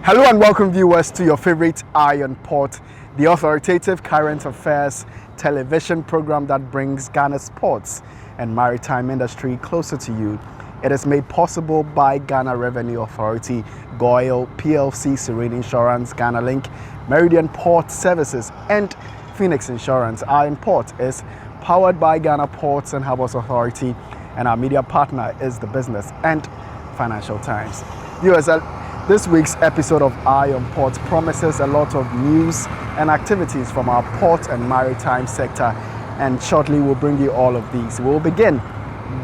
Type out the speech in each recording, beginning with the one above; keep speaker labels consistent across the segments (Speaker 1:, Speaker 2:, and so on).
Speaker 1: Hello and welcome viewers to your favorite Eye on Port, the authoritative current affairs television program that brings Ghana's sports and maritime industry closer to you. It is made possible by Ghana Revenue Authority, GOIL, PLC Serene Insurance, Ghana Link, Meridian Port Services and Phoenix Insurance. Eye on Port is powered by Ghana Ports and Harbours Authority, and our media partner is the Business and Financial Times. Viewers, this week's episode of Eye on Port promises a lot of news and activities from our port and maritime sector, and shortly we'll bring you all of these. We'll begin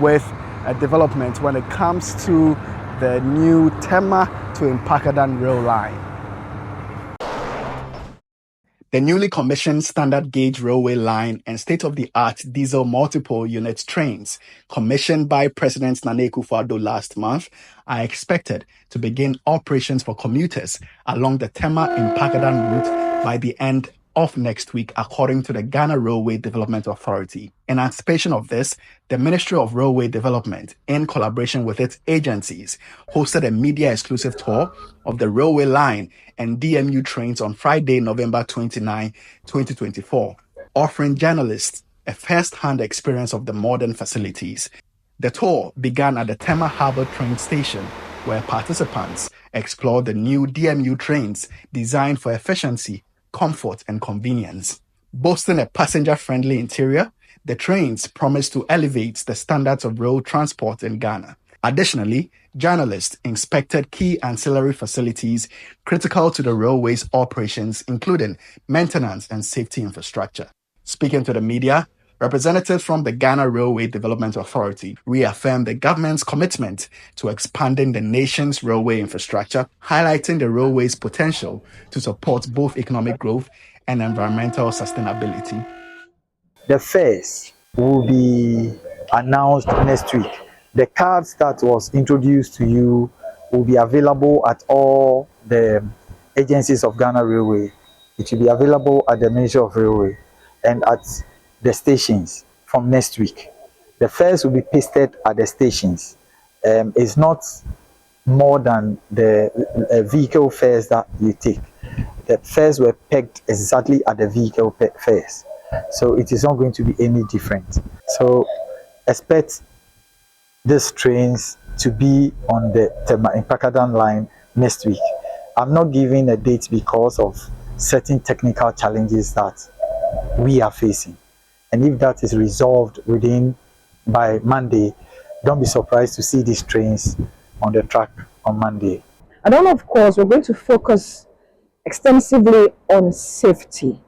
Speaker 1: with a development when it comes to the new Tema-Mpakadan rail line. The newly commissioned standard gauge railway line and state-of-the-art diesel multiple unit trains, commissioned by President Nana Akufo-Addo last month, are expected to begin operations for commuters along the Tema-Mpakadan route by the end of next week, according to the Ghana Railway Development Authority. In anticipation of this, the Ministry of Railway Development, in collaboration with its agencies, hosted a media-exclusive tour of the railway line and DMU trains on Friday, November 29, 2024, offering journalists a first-hand experience of the modern facilities. The tour began at the Tema Harbour train station, where participants explored the new DMU trains designed for efficiency, comfort and convenience. Boasting a passenger-friendly interior, the trains promise to elevate the standards of road transport in Ghana. Additionally, journalists inspected key ancillary facilities critical to the railway's operations, including maintenance and safety infrastructure. Speaking to the media, representatives from the Ghana Railway Development Authority reaffirmed the government's commitment to expanding the nation's railway infrastructure, highlighting the railway's potential to support both economic growth and environmental sustainability.
Speaker 2: The fares will be announced next week. The cards that was introduced to you will be available at all the agencies of Ghana Railway. It will be available at the Ministry of Railway and at the stations from next week. The fares will be pasted at the stations. It's not more than the vehicle fares that you take. The fares were pegged exactly at the vehicle fares, so it is not going to be any different. So expect these trains to be on the Tema-Mpakadan line next week. I'm not giving a date because of certain technical challenges that we are facing. And if that is resolved by Monday, don't be surprised to see these trains on the track on Monday.
Speaker 3: And then, of course, we're going to focus extensively on safety.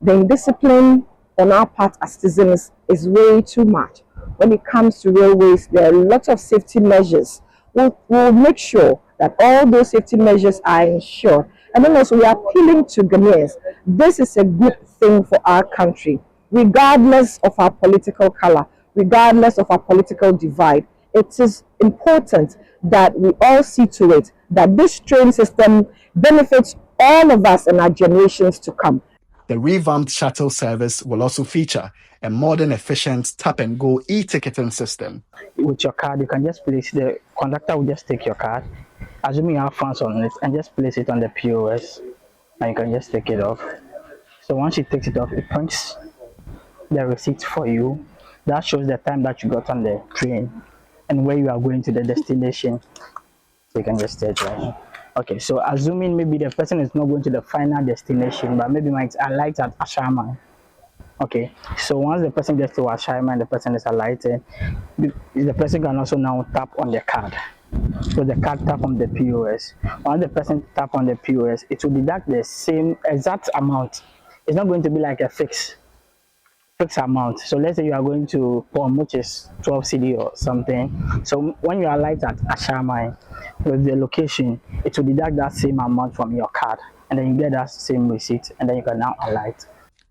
Speaker 3: The indiscipline on our part as citizens is way too much. When it comes to railways, there are lots of safety measures. We'll make sure that all those safety measures are ensured. And then also we are appealing to Ghanaians. This is a good thing for our country. Regardless of our political color, regardless of our political divide, it is important that we all see to it that this train system benefits all of us and our generations to come.
Speaker 1: The revamped shuttle service will also feature a modern, efficient tap-and-go e-ticketing system.
Speaker 4: With your card, you can just place, the conductor will just take your card, assuming you have funds on it, and just place it on the POS, and you can just take it off. So once you take it off, it prints the receipt for you. That shows the time that you got on the train and where you are going to the destination. So you can just take it right. Okay, so assuming maybe the person is not going to the final destination, but maybe might alight at Ashaiman. Okay, so once the person gets to Ashaiman, the person is alighted, the person can also now tap on the card. So the card tap on the POS. Once the person tap on the POS, it will deduct the same exact amount. It's not going to be like a fixed amount. So let's say you are going to POM, which is 12 CD or something. So when you alight at Ashaiman with the location, it will deduct that same amount from your card, and then you get that same receipt, and then you can now alight.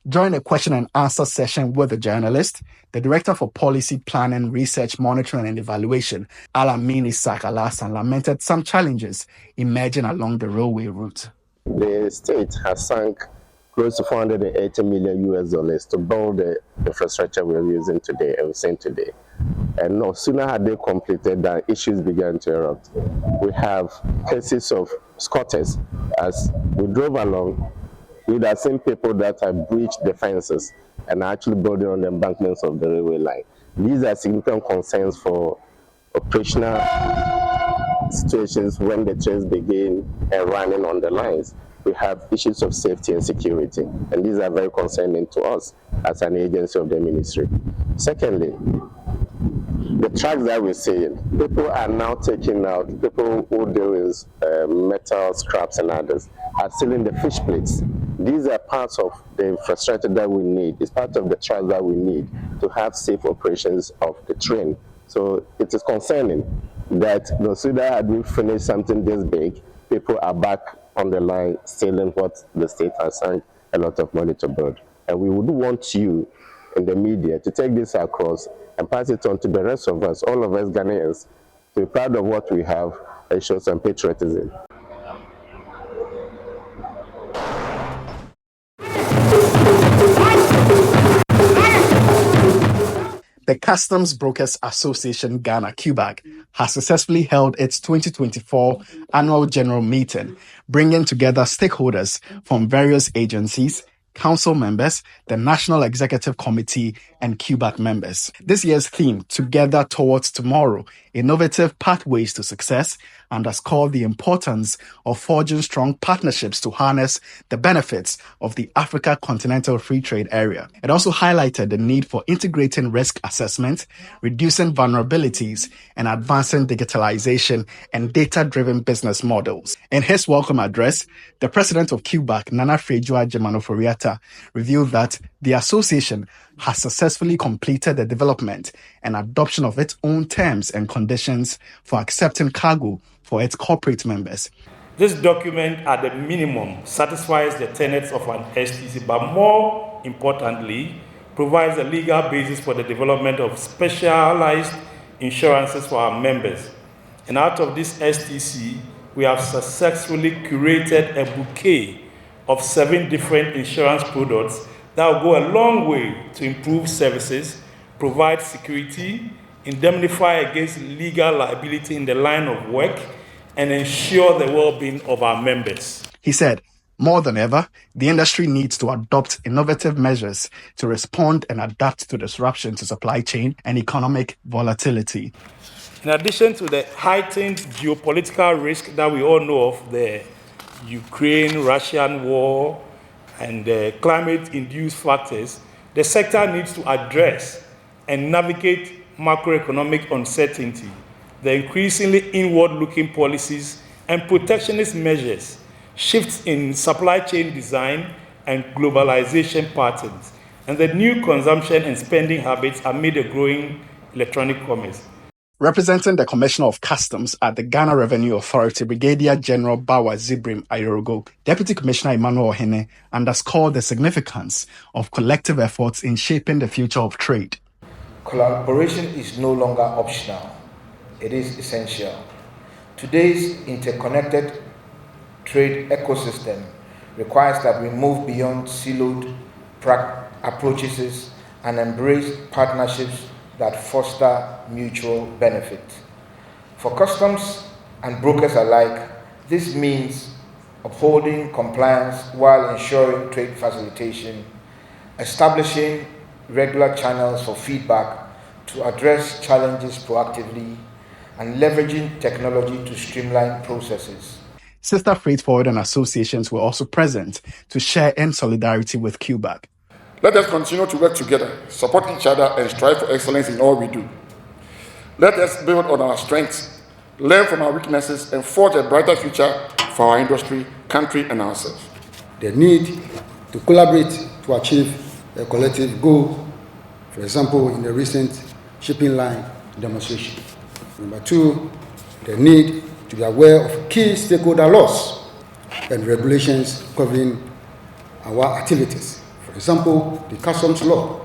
Speaker 1: During a question and answer session with the journalist, the Director for Policy Planning, Research, Monitoring and Evaluation, Alamin Isaac Alasan, lamented some challenges emerging along the railway route.
Speaker 5: The state has sunk close to $480 million to build the infrastructure we're using today and we're seeing today. And no sooner had they completed than issues began to erupt. We have cases of scooters. As we drove along, we would have seen people that have breached the fences and are actually building on the embankments of the railway line. These are significant concerns for operational situations when the trains begin running on the lines. We have issues of safety and security, and these are very concerning to us as an agency of the ministry. Secondly, the tracks that we're seeing, people are now taking out, people who deal with metal scraps and others are stealing the fish plates. These are parts of the infrastructure that we need. It's part of the tracks that we need to have safe operations of the train. So it is concerning that no sooner had we finished something this big, people are back on the line stealing what the state has sunk a lot of money to build. And we would want you in the media to take this across and pass it on to the rest of us, all of us Ghanaians, to be proud of what we have and show some patriotism.
Speaker 1: The Customs Brokers Association Ghana, CUBAG, has successfully held its 2024 annual general meeting, bringing together stakeholders from various agencies, council members, the National Executive Committee, and CUBAG members. This year's theme, Together Towards Tomorrow, Innovative Pathways to Success, underscored the importance of forging strong partnerships to harness the benefits of the Africa Continental Free Trade Area. It also highlighted the need for integrating risk assessment, reducing vulnerabilities, and advancing digitalization and data-driven business models. In his welcome address, the president of CUBAG, Nana Frejua Jemanoforiata, revealed that the association has successfully completed the development and adoption of its own terms and conditions for accepting cargo for its corporate members.
Speaker 6: This document, at the minimum, satisfies the tenets of an STC, but more importantly, provides a legal basis for the development of specialized insurances for our members. And out of this STC, we have successfully curated a bouquet of 7 different insurance products that will go a long way to improve services, provide security, indemnify against legal liability in the line of work, and ensure the well-being of our members.
Speaker 1: He said, more than ever, the industry needs to adopt innovative measures to respond and adapt to disruption to supply chain and economic volatility.
Speaker 6: In addition to the heightened geopolitical risk that we all know of, the Ukraine-Russian war and the climate-induced factors, the sector needs to address and navigate macroeconomic uncertainty, the increasingly inward-looking policies and protectionist measures, shifts in supply chain design and globalization patterns, and the new consumption and spending habits amid a growing electronic commerce.
Speaker 1: Representing the Commissioner of Customs at the Ghana Revenue Authority, Brigadier General Bawa Zibrim Ayorogo, Deputy Commissioner Emmanuel Ohene underscored the significance of collective efforts in shaping the future of trade.
Speaker 7: Collaboration is no longer optional. It is essential. Today's interconnected trade ecosystem requires that we move beyond siloed approaches and embrace partnerships that foster mutual benefit. For customs and brokers alike, this means upholding compliance while ensuring trade facilitation, establishing regular channels for feedback to address challenges proactively, and leveraging technology to streamline processes.
Speaker 1: Sister freight forwarding associations were also present to share in solidarity with CUBAG.
Speaker 8: Let us continue to work together, support each other, and strive for excellence in all we do. Let us build on our strengths, learn from our weaknesses, and forge a brighter future for our industry, country, and ourselves.
Speaker 9: The need to collaborate to achieve a collective goal, for example, in the recent shipping line demonstration. Number 2, the need to be aware of key stakeholder laws and regulations covering our activities. For example, the customs law.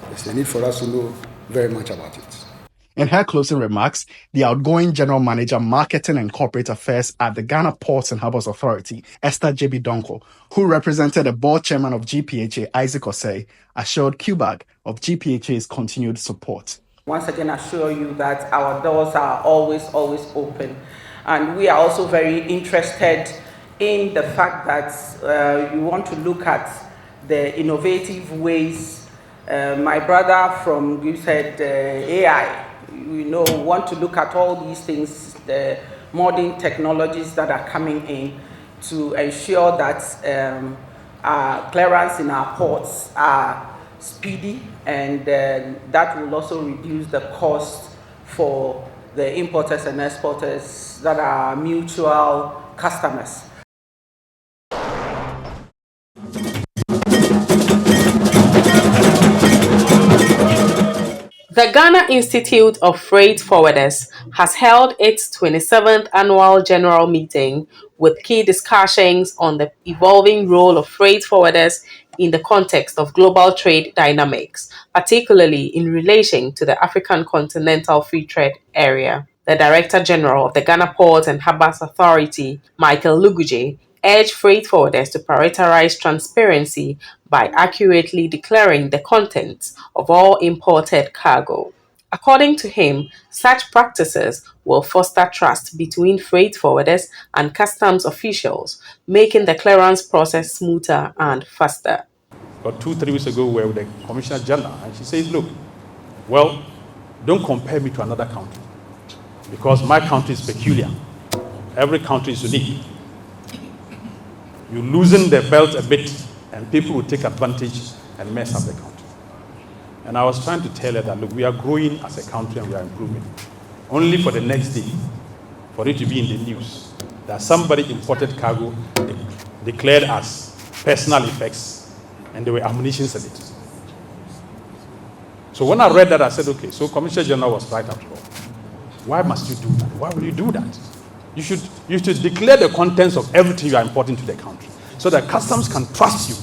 Speaker 9: There's a need for us to know very much about it.
Speaker 1: In her closing remarks, the outgoing General Manager, Marketing and Corporate Affairs at the Ghana Ports and Harbours Authority, Esther J.B. Donko, who represented the board chairman of GPHA, Isaac Osei, assured CUBAG of GPHA's continued support.
Speaker 10: Once again, assure you that our doors are always open. And we are also very interested in the fact that you want to look at the innovative ways. My brother from, you said AI, want to look at all these things, the modern technologies that are coming in to ensure that our clearance in our ports are speedy, and that will also reduce the cost for the importers and exporters that are mutual customers.
Speaker 11: The Ghana Institute of Freight Forwarders has held its 27th annual general meeting with key discussions on the evolving role of freight forwarders in the context of global trade dynamics, particularly in relation to the African Continental Free Trade Area. The Director General of the Ghana Ports and Harbours Authority, Michael Luguje, urged freight forwarders to prioritize transparency by accurately declaring the contents of all imported cargo. According to him, such practices will foster trust between freight forwarders and customs officials, making the clearance process smoother and faster.
Speaker 12: About 2-3 weeks ago, we were with the Commissioner General, and she says, look, well, don't compare me to another country, because my country is peculiar. Every country is unique. You loosen the belt a bit, and people will take advantage and mess up the country. And I was trying to tell her that, look, we are growing as a country and we are improving. Only for the next day, for it to be in the news, that somebody imported cargo declared as personal effects, and there were ammunitions in it. So when I read that, I said, okay, so Commissioner General was right after all. Why must you do that? Why will you do that? You should declare the contents of everything you are importing to the country, so that customs can trust you.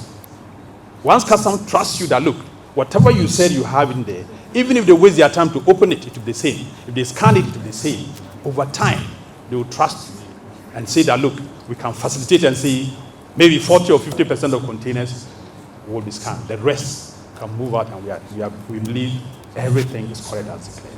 Speaker 12: Once customs trust you that, look, whatever you said you have in there, even if they waste their time to open it, it will be the same. If they scan it, it will be the same. Over time, they will trust you and say that, look, we can facilitate and say maybe 40 or 50% of containers will be scanned. The rest can move out, and we believe everything is correct as declared.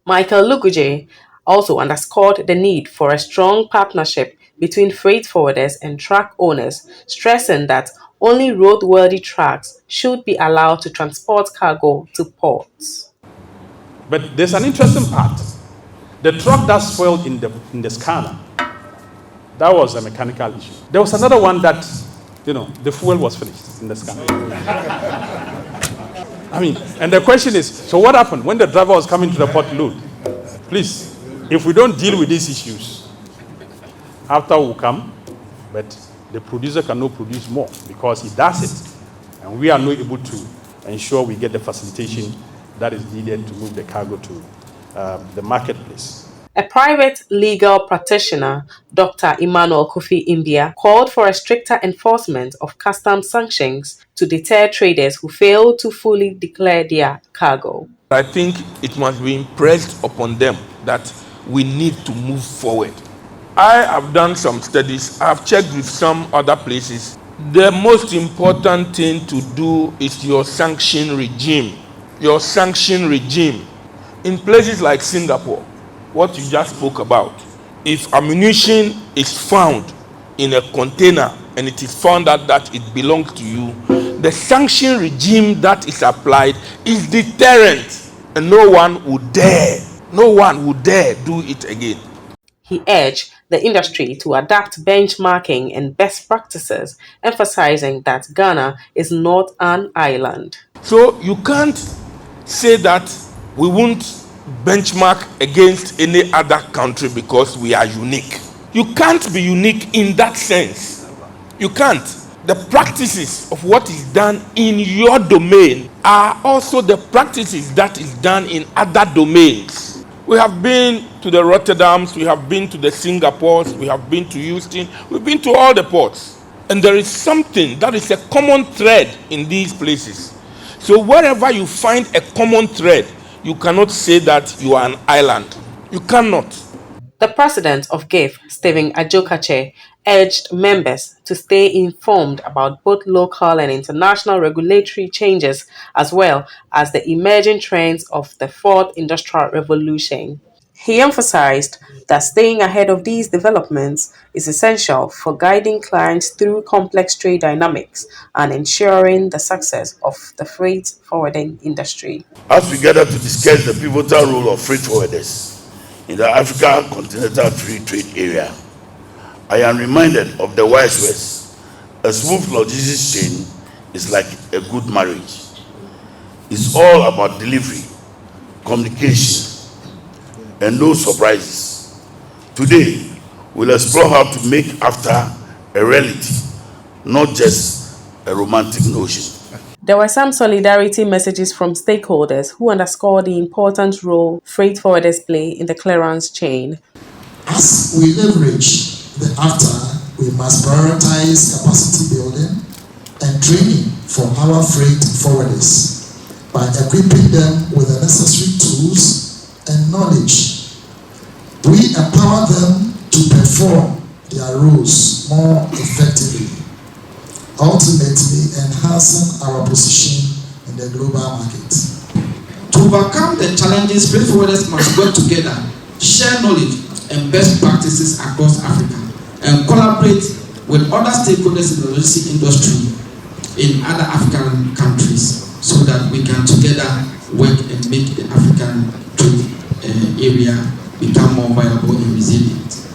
Speaker 11: Michael Luguje also underscored the need for a strong partnership between freight forwarders and truck owners, stressing that only roadworthy trucks should be allowed to transport cargo to ports.
Speaker 12: But there's an interesting part. The truck that spoiled in the scanner, that was a mechanical issue. There was another one that, the fuel was finished in the scanner. And the question is, so what happened when the driver was coming to the port load? Please, if we don't deal with these issues, after will come, but the producer cannot produce more because he does it. And we are not able to ensure we get the facilitation that is needed to move the cargo to the marketplace.
Speaker 11: A private legal practitioner, Dr. Emmanuel Kofi India, called for a stricter enforcement of customs sanctions to deter traders who fail to fully declare their cargo.
Speaker 13: I think it must be impressed upon them that we need to move forward. I have done some studies. I've checked with some other places. The most important thing to do is your sanction regime. Your sanction regime. In places like Singapore, what you just spoke about, if ammunition is found in a container and it is found out that it belongs to you, the sanction regime that is applied is deterrent, and no one would dare do it again.
Speaker 11: He urged the industry to adapt benchmarking and best practices, emphasizing that Ghana is not an island.
Speaker 13: So you can't say that we won't benchmark against any other country because we are unique. You can't be unique in that sense. You can't. The practices of what is done in your domain are also the practices that is done in other domains. We have been to the Rotterdams, we have been to the Singapores, we have been to Houston, we've been to all the ports. And there is something that is a common thread in these places. So wherever you find a common thread, you cannot say that you are an island. You cannot.
Speaker 11: The president of GIFF, Stephen Ajokache, urged members to stay informed about both local and international regulatory changes as well as the emerging trends of the fourth industrial revolution. He emphasized that staying ahead of these developments is essential for guiding clients through complex trade dynamics and ensuring the success of the freight forwarding industry.
Speaker 14: As we gather to discuss the pivotal role of freight forwarders in the African Continental Free Trade Area, I am reminded of the wise words: a smooth logistics chain is like a good marriage. It's all about delivery, communication, and no surprises. Today, we'll explore how to make AFTA a reality, not just a romantic notion.
Speaker 11: There were some solidarity messages from stakeholders who underscored the important role freight forwarders play in the clearance chain.
Speaker 15: As we leverage the AFTA, we must prioritize capacity building and training for our freight forwarders by equipping them with the necessary tools and knowledge. We empower them to perform their roles more effectively, ultimately enhancing our position in the global market. To overcome the challenges, freight forwarders must work together, share knowledge and best practices across Africa, and collaborate with other stakeholders in the logistics industry in other African countries so that we can together work and make the African trade area become more viable and resilient.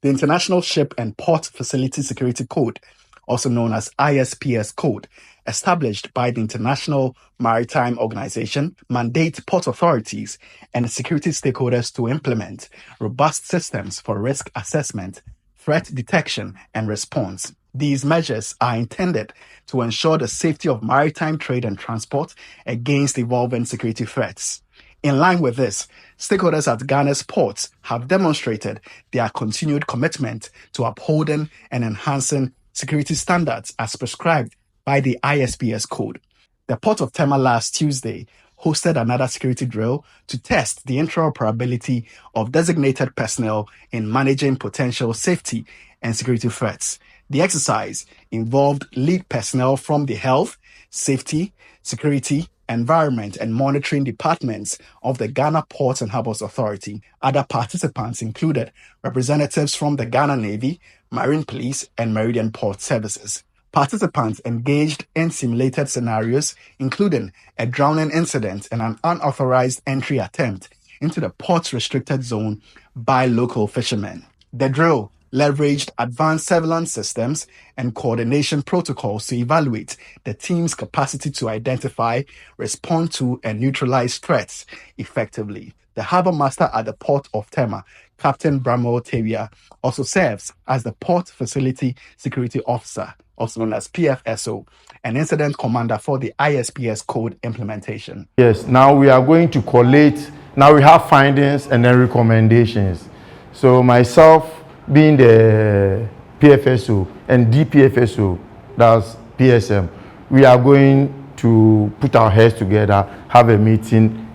Speaker 1: The International Ship and Port Facility Security Code, also known as ISPS Code, established by the International Maritime Organization, mandates port authorities and security stakeholders to implement robust systems for risk assessment, threat detection, and response. These measures are intended to ensure the safety of maritime trade and transport against evolving security threats. In line with this, stakeholders at Ghana's ports have demonstrated their continued commitment to upholding and enhancing security standards as prescribed by the ISPS Code. The Port of Tema last Tuesday hosted another security drill to test the interoperability of designated personnel in managing potential safety and security threats. The exercise involved lead personnel from the health, safety, security, environment, and monitoring departments of the Ghana Ports and Harbours Authority. Other participants included representatives from the Ghana Navy, Marine Police, and Meridian Port Services. Participants engaged in simulated scenarios, including a drowning incident and an unauthorized entry attempt into the port's restricted zone by local fishermen. The drill leveraged advanced surveillance systems and coordination protocols to evaluate the team's capacity to identify, respond to, and neutralize threats effectively. The harbour master at the Port of Tema, Captain Bramwell Tewia, also serves as the Port Facility Security Officer, also known as PFSO, and incident commander for the ISPS Code implementation.
Speaker 16: Yes, now we are going to collate, now we have findings and then recommendations. So myself, being the PFSO and DPFSO, that's PSM, we are going to put our heads together, have a meeting.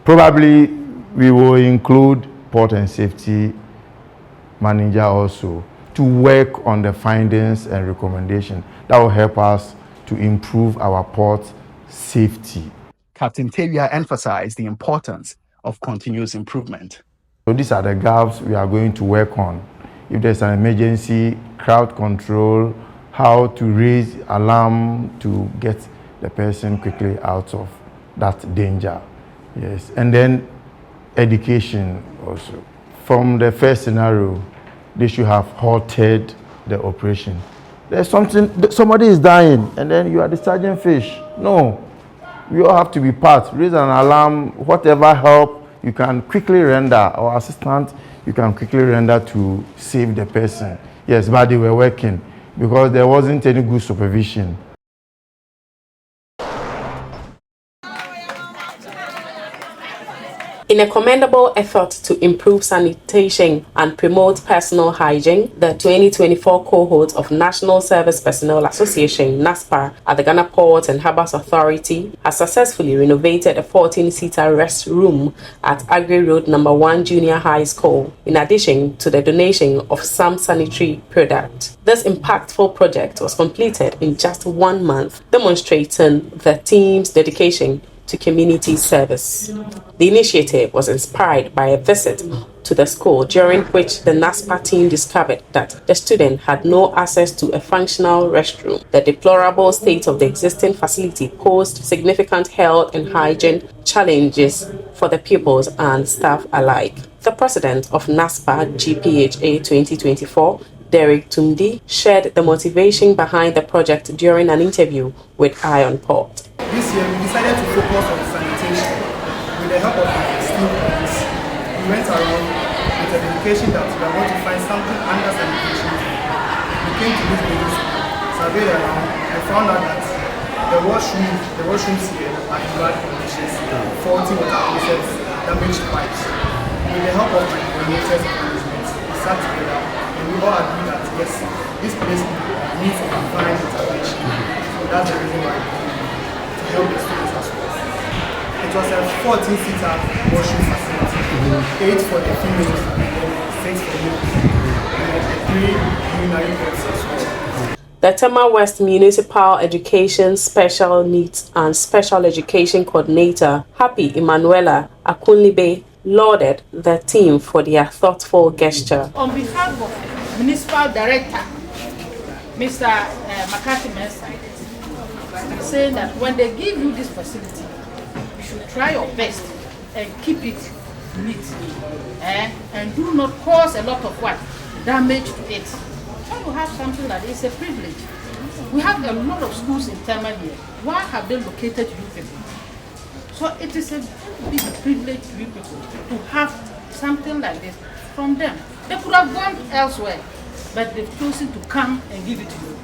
Speaker 16: Probably we will include port and safety manager also to work on the findings and recommendations that will help us to improve our port safety.
Speaker 1: Captain Tevia emphasized the importance of continuous improvement.
Speaker 16: So these are the gaps we are going to work on. If there's an emergency, crowd control, how to raise alarm to get the person quickly out of that danger. Yes, and then education also. From the first scenario, they should have halted the operation. There's something, somebody is dying, and then you are discharging fish. No, we all have to be part. Raise an alarm, whatever help you can quickly render, or assistance you can quickly render to save the person. Yes, but they were working because there wasn't any good supervision.
Speaker 11: In a commendable effort to improve sanitation and promote personal hygiene, the 2024 cohort of National Service Personnel Association (NASPA) at the Ghana Ports and Harbours Authority has successfully renovated a 14-seater restroom at Aggrey Road No. 1 Junior High School, in addition to the donation of some sanitary products. This impactful project was completed in just 1 month, demonstrating the team's dedication to community service. The initiative was inspired by a visit to the school, during which the NASPA team discovered that the student had no access to a functional restroom. The deplorable state of the existing facility posed significant health and hygiene challenges for the pupils and staff alike. The president of NASPA GPHA 2024, Derek Tumdi, shared the motivation behind the project during an interview with Iron Port.
Speaker 17: This year, we decided to focus on sanitation. With the help of my esteemed colleagues, we went around with the dedication that we are going to find something under sanitation. We came to this building, surveyed around, and found out that the washrooms here are in bad conditions, faulty water faucets, damaged pipes. With the help of my coordinators and management, we sat together and we all agreed that yes, this place needs a fine intervention. So that's the reason why to help the students as well. It was a 14-seater washroom facility, 8 for the females and 6 for the males, and 3 urinary beds as well.
Speaker 11: The Tema West Municipal Education Special Needs and Special Education Coordinator, Happy Emanuela Akunlibe, lauded the team for their thoughtful gesture.
Speaker 18: On behalf of Municipal Director, Mr. McCarthy, I'm saying that when they give you this facility, you should try your best and keep it neat, and do not cause a lot of damage to it. When you have something like this, it's a privilege. We have a lot of schools in Tema here. Why have they located you people? So it is a very big privilege to you people to have something like this from them. They could have gone elsewhere, but they've chosen to come and give it to you.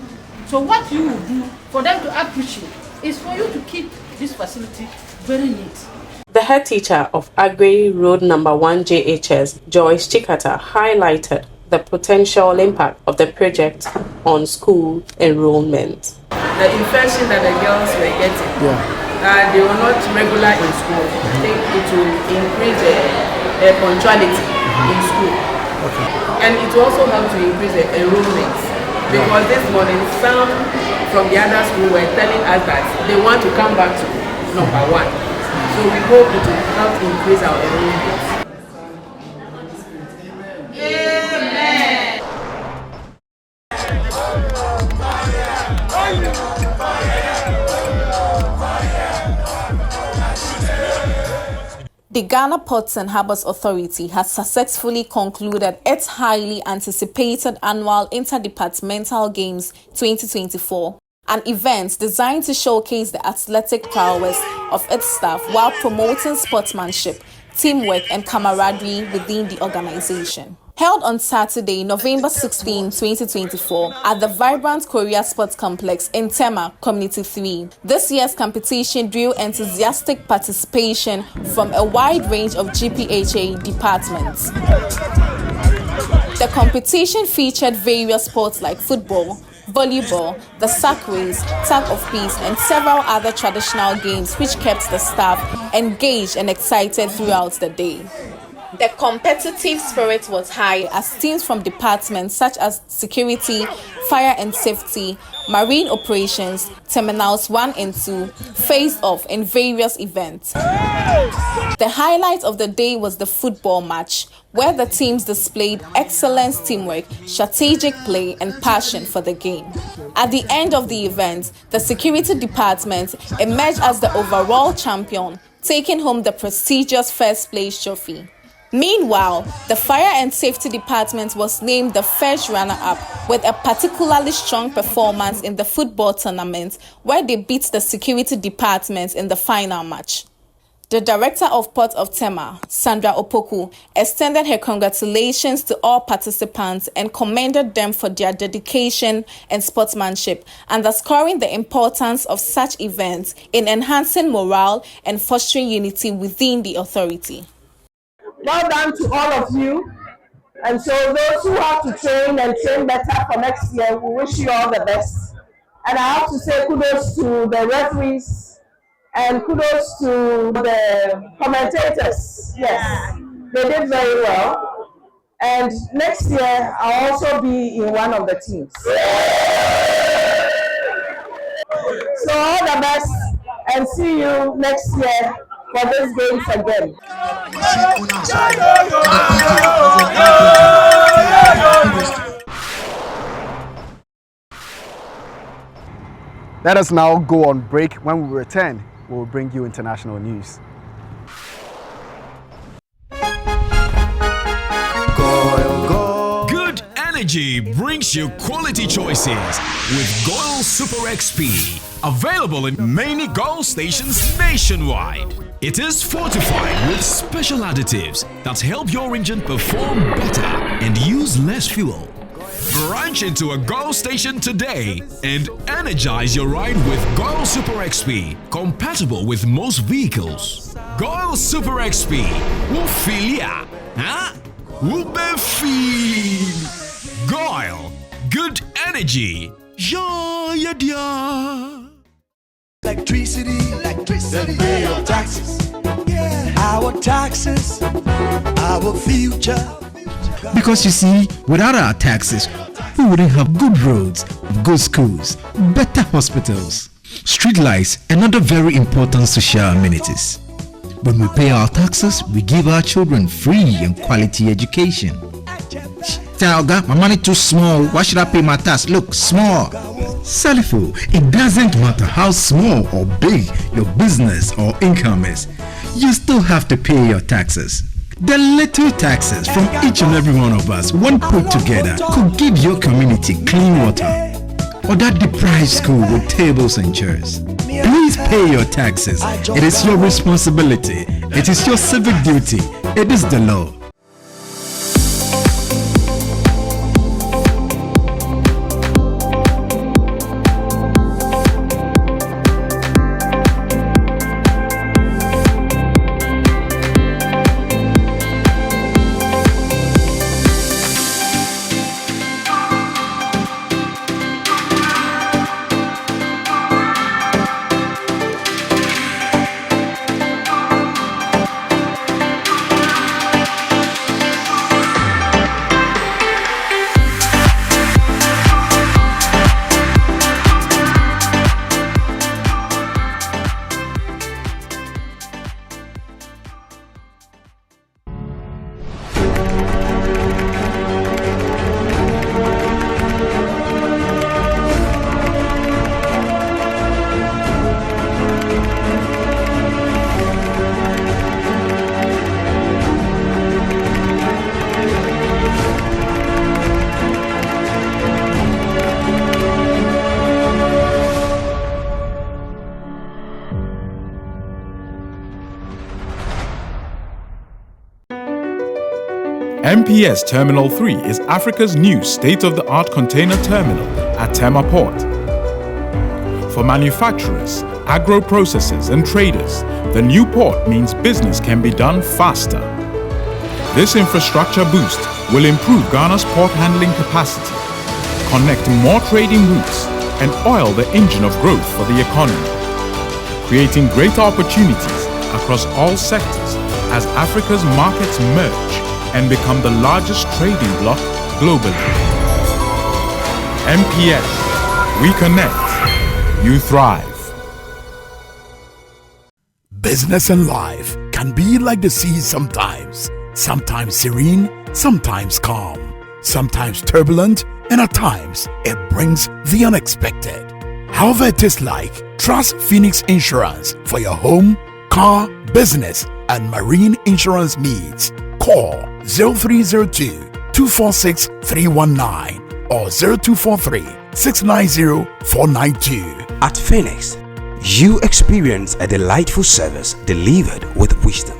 Speaker 18: So what you will do for them to appreciate is for you to keep this facility very neat.
Speaker 11: The head teacher of Aggrey Road No. 1 JHS, Joyce Chikata, highlighted the potential impact of the project on school enrollment.
Speaker 19: The infection that the girls were getting, they were not regular in school. I think it will increase the punctuality in school. And it will also help to increase the enrollment. Because this morning, some from the other school were telling us that they want to come back to No. 1. So we hope it will help increase our enrollment.
Speaker 20: The Ghana Ports and Harbours Authority has successfully concluded its highly anticipated annual Inter-Departmental Games 2024, an event designed to showcase the athletic prowess of its staff while promoting sportsmanship, teamwork and camaraderie within the organization. Held on Saturday, November 16, 2024, at the vibrant Korea Sports Complex in Tema, Community 3. This year's competition drew enthusiastic participation from a wide range of GPHA departments. The competition featured various sports like football, volleyball, the sack race, tug of peace, and several other traditional games which kept the staff engaged and excited throughout the day. The competitive spirit was high as teams from departments such as security, fire and safety, marine operations, terminals 1 and 2 faced off in various events. The highlight of the day was the football match, where the teams displayed excellent teamwork, strategic play, and passion for the game. At the end of the event, the security department emerged as the overall champion, taking home the prestigious first place trophy. Meanwhile, the Fire and Safety Department was named the first runner-up with a particularly strong performance in the football tournament, where they beat the Security Department in the final match. The Director of Port of Tema, Sandra Opoku, extended her congratulations to all participants and commended them for their dedication and sportsmanship, underscoring the importance of such events in enhancing morale and fostering unity within the authority.
Speaker 3: Well done to all of you. And so those who have to train and train better for next year, we wish you all the best. And I have to say kudos to the referees and kudos to the commentators. Yes, they did very well. And next year, I'll also be in one of the teams. So all the best and see you next year for these games again.
Speaker 1: Let us now go on break. When we return, we will bring you international news.
Speaker 2: Good energy brings you quality choices with Goil Super XP. Available in many Goil stations nationwide. It is fortified with special additives that help your engine perform better and use less fuel. Branch into a Goil station today and energize your ride with Goil Super XP, compatible with most vehicles. Goil Super XP, Wufilia, huh? Wubefeel. Goil, good energy. Yeah, yeah.
Speaker 21: Electricity, then pay your taxes. Yeah. Our taxes, our future.
Speaker 22: Because you see, without our taxes, we wouldn't have good roads, good schools, better hospitals, street lights, and other very important social amenities. When we pay our taxes, we give our children free and quality education. Talga, my money too small. Why should I pay my tax? Look, small. Salifo, it doesn't matter how small or big your business or income is. You still have to pay your taxes. The little taxes from each and every one of us, when put together, could give your community clean water or that deprived school with tables and chairs. Please pay your taxes. It is your responsibility. It is your civic duty. It is the law.
Speaker 23: MPS Terminal 3 is Africa's new state-of-the-art container terminal at Tema Port. For manufacturers, agro-processors and traders, the new port means business can be done faster. This infrastructure boost will improve Ghana's port handling capacity, connect more trading routes, and oil the engine of growth for the economy, creating greater opportunities across all sectors as Africa's markets merge and become the largest trading bloc globally. MPS, we connect, you thrive.
Speaker 24: Business and life can be like the sea sometimes. Sometimes serene, sometimes calm, sometimes turbulent, and at times it brings the unexpected. However it is like, trust Phoenix Insurance for your home, car, business, and marine insurance needs. Call 0302-246-319 or 0243-690-492.
Speaker 25: At Phoenix, you experience a delightful service delivered with wisdom.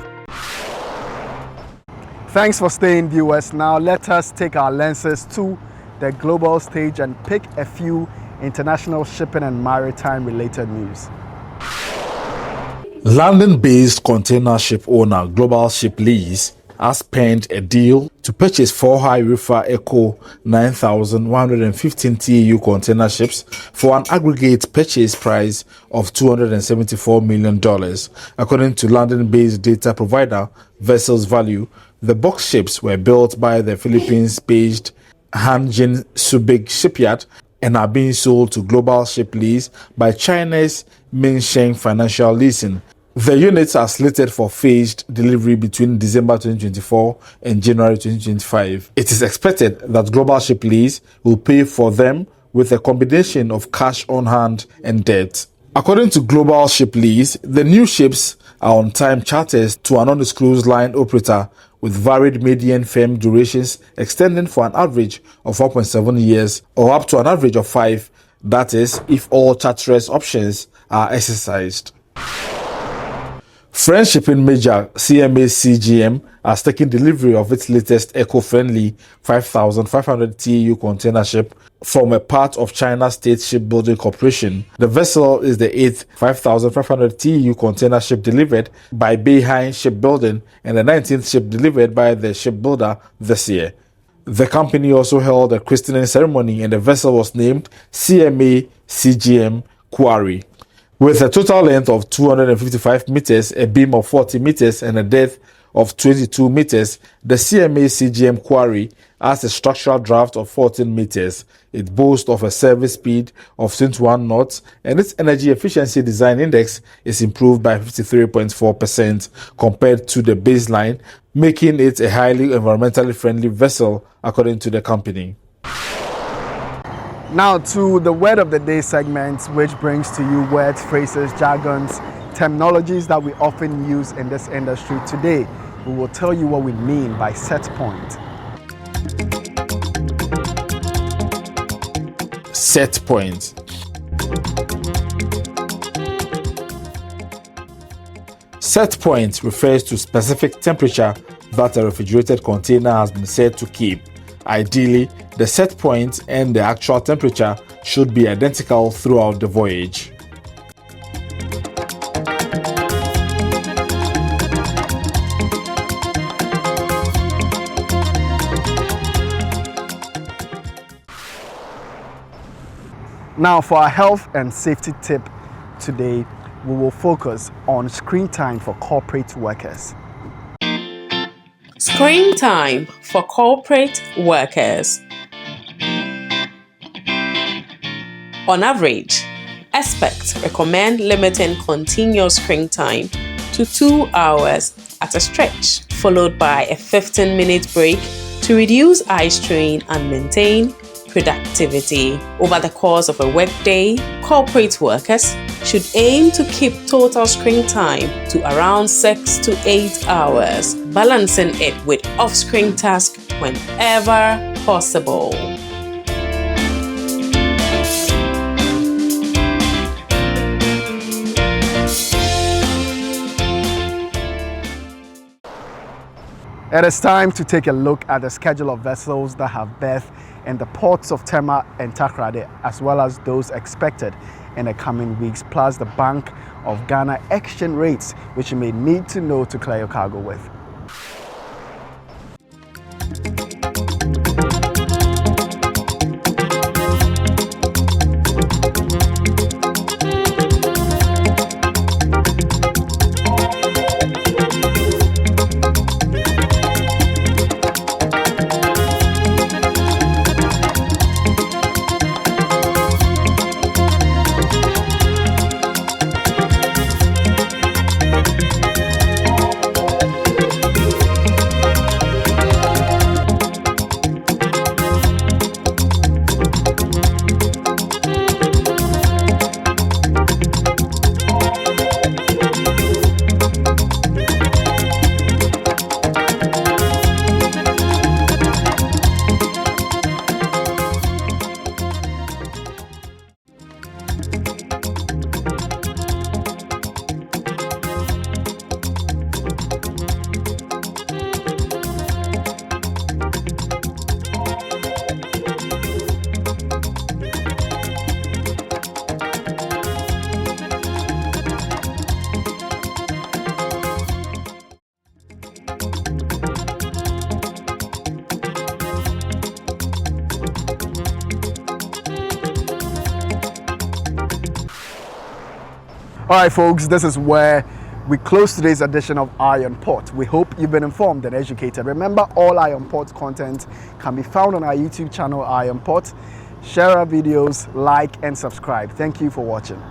Speaker 1: Thanks for staying, viewers. Now let us take our lenses to the global stage and pick a few international shipping and maritime related news.
Speaker 26: London-based container ship owner Global Ship Lease
Speaker 4: has penned a deal to purchase 4 high reefer Eco 9,115 TEU container ships for an aggregate purchase price of $274 million. According to London-based data provider Vessels Value, the box ships were built by the Philippines-based Hanjin Subig shipyard and are being sold to Global Ship Lease by China's Minsheng Financial Leasing. The units are slated for phased delivery between December 2024 and January 2025. It is expected that Global Ship Lease will pay for them with a combination of cash on hand and debt. According to Global Ship Lease, the new ships are on time charters to an undisclosed line operator with varied median firm durations extending for an average of 4.7 years or up to an average of 5, that is, if all charterers' options are exercised. French shipping major CMA-CGM has taken delivery of its latest eco-friendly 5,500 TEU container ship from a part of China's State Shipbuilding Corporation. The vessel is the 8th 5,500 TEU container ship delivered by Beihai Shipbuilding and the 19th ship delivered by the shipbuilder this year. The company also held a christening ceremony and the vessel was named CMA-CGM Quarry. With a total length of 255 meters, a beam of 40 meters, and a depth of 22 meters, the CMA-CGM Quarry has a structural draft of 14 meters. It boasts of a service speed of 21 knots, and its energy efficiency design index is improved by 53.4% compared to the baseline, making it a highly environmentally friendly vessel, according to the company.
Speaker 1: Now to the word of the day segment, which brings to you words, phrases, jargons, terminologies that we often use in this industry. Today, we will tell you what we mean by set point.
Speaker 4: Set point. Set point refers to specific temperature that a refrigerated container has been set to keep. Ideally, the set point and the actual temperature should be identical throughout the voyage.
Speaker 1: Now for our health and safety tip today, we will focus on screen time for corporate workers.
Speaker 11: Screen time for corporate workers. On average, experts recommend limiting continuous screen time to 2 hours at a stretch, followed by a 15-minute break to reduce eye strain and maintain productivity. Over the course of a workday, corporate workers should aim to keep total screen time to around 6 to 8 hours, balancing it with off-screen tasks whenever possible.
Speaker 1: It is time to take a look at the schedule of vessels that have berth in the ports of Tema and Takoradi, as well as those expected in the coming weeks, plus the Bank of Ghana exchange rates, which you may need to know to clear your cargo with. All right, folks, this is where we close today's edition of Eye on Port. We hope you've been informed and educated. Remember, all Eye on Port content can be found on our YouTube channel, Eye on Port. Share our videos, like and subscribe. Thank you for watching.